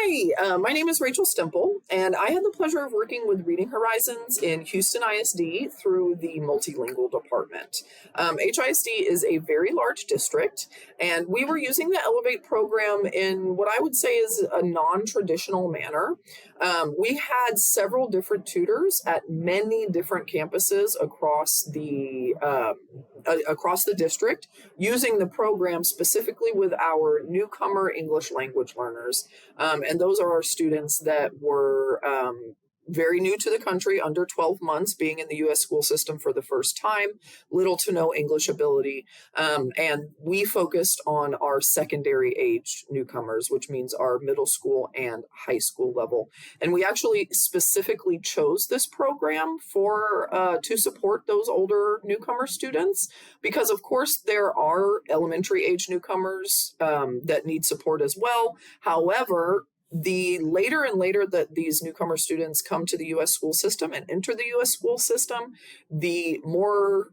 Hi, my name is Rachel Stemple, and I had the pleasure of working with Reading Horizons in Houston ISD through the multilingual department. HISD is a very large district, and we were using the Elevate program in what I would say is a non-traditional manner. We had several different tutors at many different campuses across the district, using the program specifically with our newcomer English language learners. And those are our students that were very new to the country, under 12 months, being in the U.S. school system for the first time, little to no English ability. And we focused on our secondary age newcomers, which means our middle school and high school level. And we actually specifically chose this program to support those older newcomer students, because of course there are elementary age newcomers that need support as well. However, the later and later that these newcomer students come to the U.S. school system and enter the U.S. school system, the more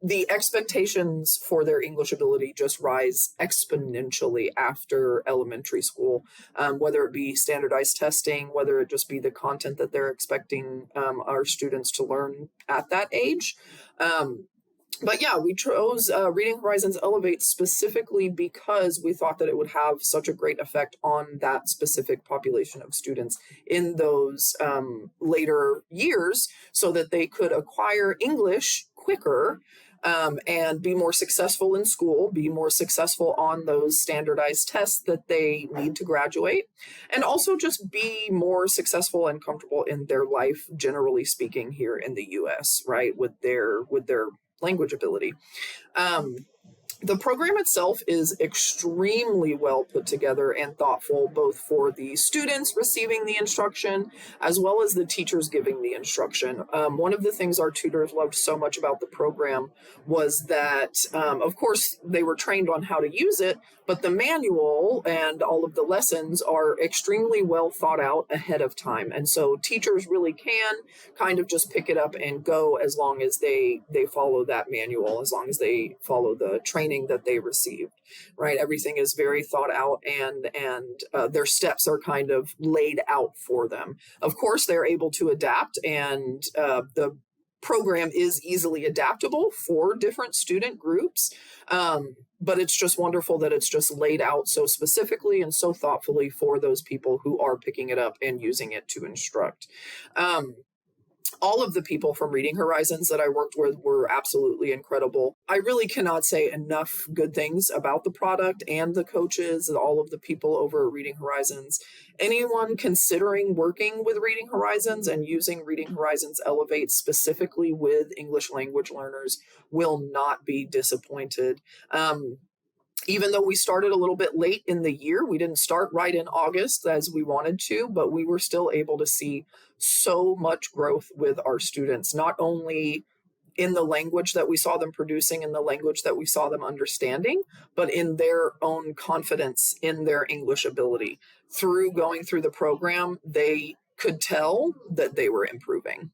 the expectations for their English ability just rise exponentially after elementary school, whether it be standardized testing, whether it just be the content that they're expecting our students to learn at that age. But yeah, we chose Reading Horizons Elevate specifically because we thought that it would have such a great effect on that specific population of students in those later years, so that they could acquire English quicker and be more successful in school, be more successful on those standardized tests that they need to graduate, and also just be more successful and comfortable in their life, generally speaking, here in the U.S., right, with their language ability. The program itself is extremely well put together and thoughtful, both for the students receiving the instruction as well as the teachers giving the instruction. One of the things our tutors loved so much about the program was that, of course, they were trained on how to use it, but the manual and all of the lessons are extremely well thought out ahead of time. And so teachers really can kind of just pick it up and go, as long as they follow that manual, as long as they follow the training that they received, right? Everything is very thought out, and their steps are kind of laid out for them. Of course, they're able to adapt, and the program is easily adaptable for different student groups. But it's just wonderful that it's just laid out so specifically and so thoughtfully for those people who are picking it up and using it to instruct. All of the people from Reading Horizons that I worked with were absolutely incredible. I really cannot say enough good things about the product and the coaches and all of the people over at Reading Horizons. Anyone considering working with Reading Horizons and using Reading Horizons Elevate specifically with English language learners will not be disappointed. Even though we started a little bit late in the year, we didn't start right in August as we wanted to, but we were still able to see so much growth with our students, not only in the language that we saw them producing, in the language that we saw them understanding, but in their own confidence in their English ability. Through going through the program, they could tell that they were improving.